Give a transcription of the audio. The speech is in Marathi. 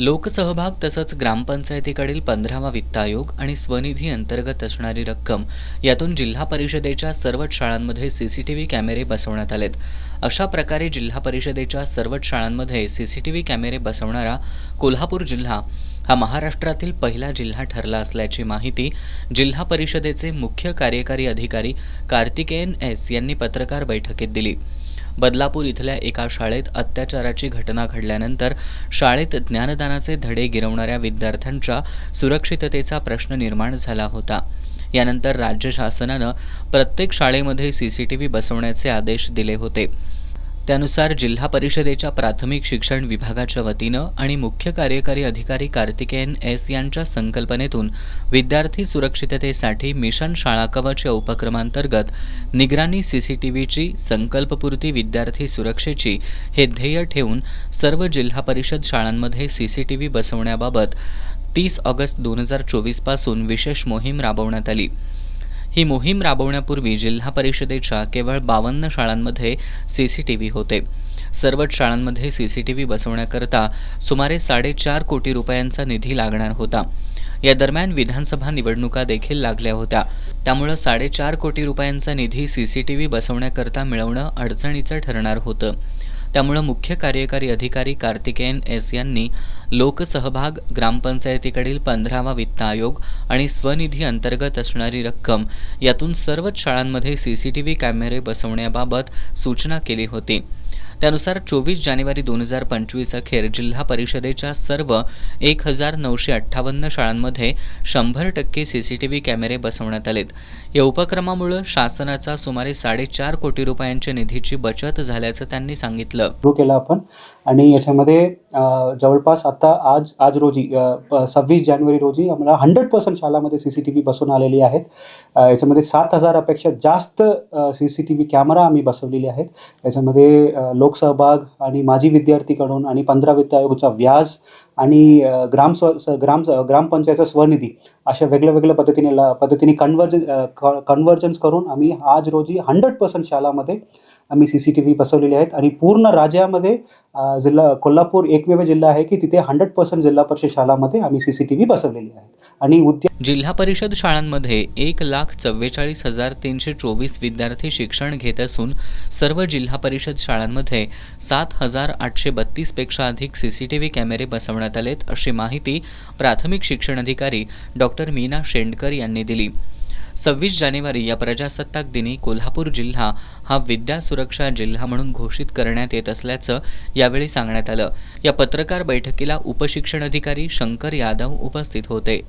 लोकसहभाग तसंच ग्रामपंचायतीकडील 15वा वित्त आयोग आणि स्वनिधी अंतर्गत असणारी रक्कम यातून जिल्हा परिषदेच्या सर्वच शाळांमध्ये सीसीटीव्ही कॅमेरे बसवण्यात आलेत। अशा प्रकारे जिल्हा परिषदेच्या सर्वच शाळांमध्ये सीसीटीव्ही कॅमेरे बसवणारा कोल्हापूर जिल्हा हा महाराष्ट्रातील पहिला जिल्हा ठरला असल्याची माहिती जिल्हा परिषदेचे मुख्य कार्यकारी अधिकारी कार्तिकेयन एस यांनी पत्रकार बैठकीत दिली। बदलापूर इथल्या एका शाळेत अत्याचाराची घटना घडल्यानंतर शाळेत ज्ञानदानाचे धडे गिरवणाऱ्या विद्यार्थ्यांच्या सुरक्षिततेचा प्रश्न निर्माण झाला होता। यानंतर राज्य शासनानं प्रत्येक शाळेमध्ये सीसीटीव्ही बसवण्याचे आदेश दिले होते। त्यानुसार जिल्हा परिषदेच्या प्राथमिक शिक्षण विभागाच्या वतीनं आणि मुख्य कार्यकारी अधिकारी कार्तिकेयन एस यांच्या संकल्पनेतून विद्यार्थी सुरक्षिततेसाठी मिशन शाळा कवच या उपक्रमांतर्गत निगराणी सीसीटीव्हीची संकल्पपूर्ती विद्यार्थी सुरक्षेची हे ध्येय ठेवून सर्व जिल्हा परिषद शाळांमध्ये सीसीटीव्ही बसवण्याबाबत 30 ऑगस्ट 2024 पासून विशेष मोहीम राबवण्यात आली। ही मोहीम राबवण्यापूर्वी जिल्हा परिषदेच्या केवळ 52 शाळांमध्ये सीसीटीव्ही होते। सर्वच शाळांमध्ये सीसीटीव्ही बसवण्याकरता सुमारे 4.5 कोटी रुपयांचा निधी लागणार होता। या दरम्यान विधानसभा निवडणुका देखील लागल्या होत्या, त्यामुळे 4.5 कोटी रुपयांचा निधी सीसीटीव्ही बसवण्याकरता मिळवणं अडचणीचं ठरणार होतं। त्यामुळे मुख्य कार्यकारी अधिकारी कार्तिकेयन एस यांनी लोकसहभाग, ग्रामपंचायतीकडील 15वा वित्त आयोग आणि स्वनिधी अंतर्गत असणारी रक्कम यातून सर्वच शाळांमध्ये सीसीटीव्ही कॅमेरे बसवण्याबाबत सूचना केली होती। त्यानुसार 24 जानेवारी 2025 अखेर जिल्हा परिषदेच्या सर्व 1958 शाळांमध्ये 100% सीसीटीव्ही कॅमेरे बसवण्यात आलेत। या उपक्रमामुळे शासनाचा सुमारे 4.5 कोटी रुपयांच्या निधीची बचत झाल्याचं त्यांनी सांगितलं। सुरू केला आपण आणि याच्यामध्ये जवळपास आता आज रोजी 26 जानेवारी रोजी आम्हाला 100% शाळांमध्ये सीसीटीव्ही बसवून आलेली आहेत। याच्यामध्ये 7000 पेक्षा जास्त सीसीटीव्ही कॅमेरा आम्ही बसवलेले आहेत। याच्यामध्ये लोकसहभाग आणि माजी विद्यार्थीकडून आणि 15 वित्त आयोगाचा व्याज आणि ग्रामपंचायतचा स्वनिधी अशा वेगळ्या पद्धतीने कन्वर्जन्स करून आम्ही आज रोजी 100% शाळांमध्ये आम्ही सीसीटीव्ही बसवलेले आहेत आणि पूर्ण राज्यामध्ये जिल्हा कोल्हापूर एकमेव जिल्हा आहे की तिथे 100% जिल्हा परिषद शाळांमध्ये आम्ही सीसीटीव्ही बसवलेली आहेत। आणि जिल्हा परिषद शाळांमध्ये 1,44,324 विद्यार्थी शिक्षण घेत असून सर्व जिल्हा परिषद शाळांमध्ये 7,832 पेक्षा अधिक सीसीटीव्ही कॅमेरे बसवण्यात आलेत, अशी माहिती प्राथमिक शिक्षण अधिकारी डॉक्टर मीना शेंडकर यांनी दिली। 26 जानेवारी या प्रजासत्ताक दिनी कोल्हापूर जिल्हा हा विद्या सुरक्षा जिल्हा म्हणून घोषित करण्यात येत असल्याचं यावेळी सांगण्यात आलं। या पत्रकार बैठकीला उपशिक्षण अधिकारी शंकर यादव उपस्थित होते।